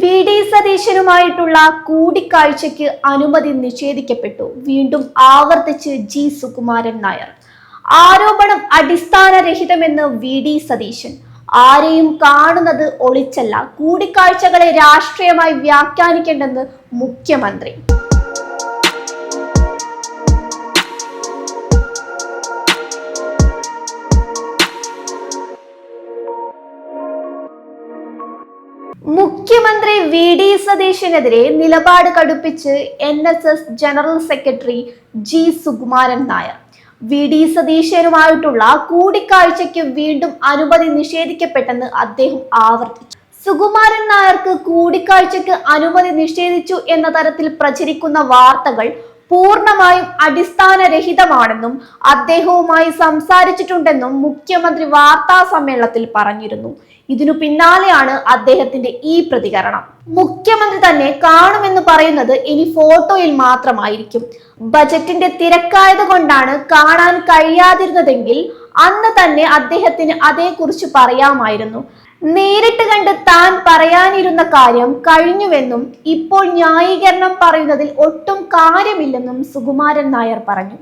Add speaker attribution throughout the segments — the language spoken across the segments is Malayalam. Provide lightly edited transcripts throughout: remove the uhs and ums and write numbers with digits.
Speaker 1: വി.ഡി. സതീശനുമായിട്ടുള്ള കൂടിക്കാഴ്ചയ്ക്ക് അനുമതി നിഷേധിക്കപ്പെട്ടു. വീണ്ടും ആവർത്തിച്ച് ജി സുകുമാരൻ നായർ. ആരോപണം അടിസ്ഥാനരഹിതമെന്ന് വി.ഡി. സതീശൻ. ആരെയും കാണുന്നത് ഒളിച്ചല്ല, കൂടിക്കാഴ്ചകളെ രാഷ്ട്രീയമായി വ്യാഖ്യാനിക്കേണ്ടെന്ന് മുഖ്യമന്ത്രി. മുഖ്യമന്ത്രി വി.ഡി. സതീശനെതിരെ നിലപാട് കടുപ്പിച്ച് NSS general secretary G Sukumaran Nair. V D. സതീശനുമായിട്ടുള്ള കൂടിക്കാഴ്ചയ്ക്ക് വീണ്ടും അനുമതി നിഷേധിക്കപ്പെട്ടെന്ന് അദ്ദേഹം ആവർത്തിച്ചു. സുകുമാരൻ നായർക്ക് കൂടിക്കാഴ്ചയ്ക്ക് അനുമതി നിഷേധിച്ചു എന്ന തരത്തിൽ പ്രചരിക്കുന്ന വാർത്തകൾ പൂർണ്ണമായും അടിസ്ഥാനരഹിതമാണെന്നും അദ്ദേഹവുമായി സംസാരിച്ചിട്ടുണ്ടെന്നും മുഖ്യമന്ത്രി വാർത്താ സമ്മേളനത്തിൽ പറഞ്ഞിരുന്നു. ഇതിനു പിന്നാലെയാണ് അദ്ദേഹത്തിന്റെ ഈ പ്രതികരണം. മുഖ്യമന്ത്രി തന്നെ കാണുമെന്ന് പറയുന്നത് ഇനി ഫോട്ടോയിൽ മാത്രമായിരിക്കും. ബജറ്റിന്റെ തിരക്കായത് കൊണ്ടാണ് കാണാൻ കഴിയാതിരുന്നതെങ്കിൽ അന്ന് തന്നെ അദ്ദേഹത്തിന് അതേക്കുറിച്ച് പറയാമായിരുന്നു. നേരിട്ട് കണ്ട് താൻ പറയാനിരുന്ന കാര്യം കഴിഞ്ഞുവെന്നും ഇപ്പോൾ ന്യായീകരണം പറയുന്നതിൽ ഒട്ടും കാര്യമില്ലെന്നും സുകുമാരൻ നായർ പറഞ്ഞു.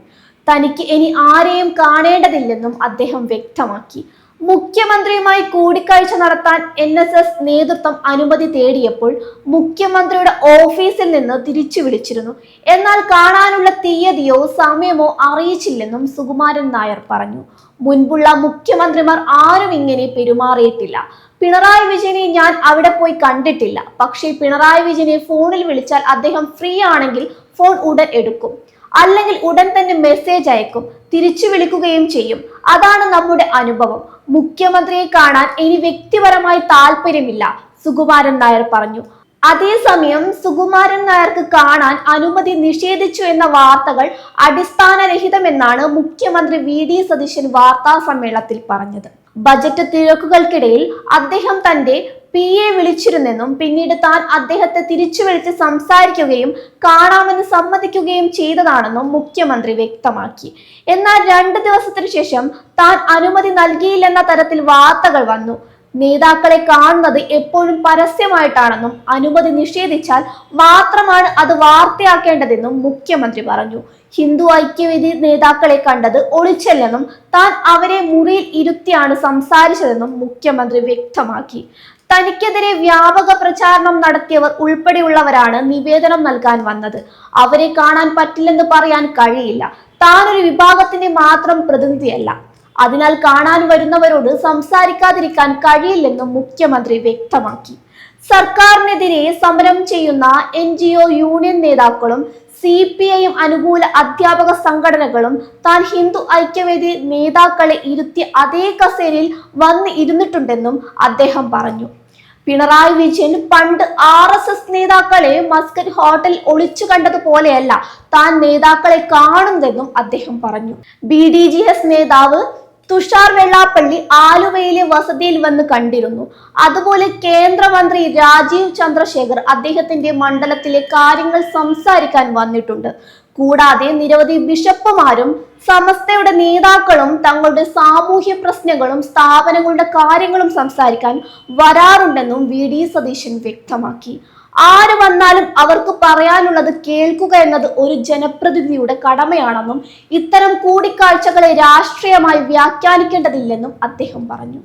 Speaker 1: തനിക്ക് ഇനി ആരെയും കാണേണ്ടതില്ലെന്നും അദ്ദേഹം വ്യക്തമാക്കി. മുഖ്യമന്ത്രിയുമായി കൂടിക്കാഴ്ച നടത്താൻ NSS നേതൃത്വം അനുമതി തേടിയപ്പോൾ മുഖ്യമന്ത്രിയുടെ ഓഫീസിൽ നിന്ന് തിരിച്ചു വിളിച്ചിരുന്നു. എന്നാൽ കാണാനുള്ള തീയതിയോ സമയമോ അറിയിച്ചില്ലെന്നും സുകുമാരൻ നായർ പറഞ്ഞു. മുൻപുള്ള മുഖ്യമന്ത്രിമാർ ആരും ഇങ്ങനെ പെരുമാറിയിട്ടില്ല. പിണറായി വിജയനെ ഞാൻ അവിടെ പോയി കണ്ടിട്ടില്ല. പക്ഷേ പിണറായി വിജയനെ ഫോണിൽ വിളിച്ചാൽ അദ്ദേഹം ഫ്രീ ആണെങ്കിൽ ഫോൺ ഉടൻ എടുക്കും, അല്ലെങ്കിൽ ഉടൻ തന്നെ മെസ്സേജ് അയക്കും, തിരിച്ചു വിളിക്കുകയും ചെയ്യും. അതാണ് നമ്മുടെ അനുഭവം. മുഖ്യമന്ത്രിയെ കാണാൻ ഇനി വ്യക്തിപരമായി താല്പര്യമില്ല, സുകുമാരൻ നായർ പറഞ്ഞു. അതേസമയം സുകുമാരൻ നായർക്ക് കാണാൻ അനുമതി നിഷേധിച്ചു എന്ന വാർത്തകൾ അടിസ്ഥാനരഹിതമെന്നാണ് മുഖ്യമന്ത്രി വി.ഡി. സതീശൻ വാർത്താ സമ്മേളനത്തിൽ പറഞ്ഞത്. ബജറ്റ് തിരക്കുകൾക്കിടയിൽ അദ്ദേഹം തന്റെ PA വിളിച്ചിരുന്നെന്നും പിന്നീട് താൻ അദ്ദേഹത്തെ തിരിച്ചു വിളിച്ച് സംസാരിക്കുകയും കാണാമെന്ന് സമ്മതിക്കുകയും ചെയ്തതാണെന്നും മുഖ്യമന്ത്രി വ്യക്തമാക്കി. എന്നാൽ 2 ദിവസത്തിനു ശേഷം താൻ അനുമതി നൽകിയില്ലെന്ന തരത്തിൽ വാർത്തകൾ വന്നു. നേതാക്കളെ കാണുന്നത് എപ്പോഴും പരസ്യമായിട്ടാണെന്നും അനുമതി നിഷേധിച്ചാൽ മാത്രമാണ് അത് വാർത്തയാക്കേണ്ടതെന്നും മുഖ്യമന്ത്രി പറഞ്ഞു. ഹിന്ദു ഐക്യവേദി നേതാക്കളെ കണ്ടത് ഒളിച്ചല്ലെന്നും താൻ അവരെ മുറിയിൽ ഇരുത്തിയാണ് സംസാരിച്ചതെന്നും മുഖ്യമന്ത്രി വ്യക്തമാക്കി. തനിക്കെതിരെ വ്യാപക പ്രചാരണം നടത്തിയവർ ഉൾപ്പെടെയുള്ളവരാണ് നിവേദനം നൽകാൻ വന്നത്. അവരെ കാണാൻ പറ്റില്ലെന്ന് പറയാൻ കഴിയില്ല. താനൊരു വിഭാഗത്തിന്റെ മാത്രം പ്രതിനിധിയല്ല. അതിനാൽ കാണാൻ വരുന്നവരോട് സംസാരിക്കാതിരിക്കാൻ കഴിയില്ലെന്നും മുഖ്യമന്ത്രി വ്യക്തമാക്കി. സർക്കാരിനെതിരെ സമരം ചെയ്യുന്ന NGO യൂണിയൻ നേതാക്കളും CPIM അനുകൂല അധ്യാപക സംഘടനകളും താൻ ഹിന്ദു ഐക്യവേദി നേതാക്കളെ ഇരുത്തി അതേ കസേരയിൽ വന്ന് ഇരുന്നിട്ടുണ്ടെന്നും അദ്ദേഹം പറഞ്ഞു. പിണറായി വിജയൻ പണ്ട് RSS നേതാക്കളെ മസ്കറ്റ് ഹോട്ടൽ ഒളിച്ചു കണ്ടതുപോലെയല്ല താൻ നേതാക്കളെ കാണുന്നതെന്നും അദ്ദേഹം പറഞ്ഞു. BDJS നേതാവ് തുഷാർ വെള്ളാപ്പള്ളി ആലുവയിലെ വസതിയിൽ വന്ന് കണ്ടിരുന്നു. അതുപോലെ കേന്ദ്രമന്ത്രി രാജീവ് ചന്ദ്രശേഖർ അദ്ദേഹത്തിന്റെ മണ്ഡലത്തിലെ കാര്യങ്ങൾ സംസാരിക്കാൻ വന്നിട്ടുണ്ട്. കൂടാതെ നിരവധി ബിഷപ്പുമാരും സമസ്തയുടെ നേതാക്കളും തങ്ങളുടെ സാമൂഹ്യ പ്രശ്നങ്ങളും സ്ഥാപനങ്ങളുടെ കാര്യങ്ങളും സംസാരിക്കാൻ വരാറുണ്ടെന്നും വി.ഡി. സതീശൻ വ്യക്തമാക്കി. ആര് വന്നാലും അവർക്ക് പറയാനുള്ളത് കേൾക്കുക എന്നത് ഒരു ജനപ്രതിനിധിയുടെ കടമയാണെന്നും ഇത്തരം കൂടിക്കാഴ്ചകളെ രാഷ്ട്രീയമായി വ്യാഖ്യാനിക്കേണ്ടതില്ലെന്നും അദ്ദേഹം പറഞ്ഞു.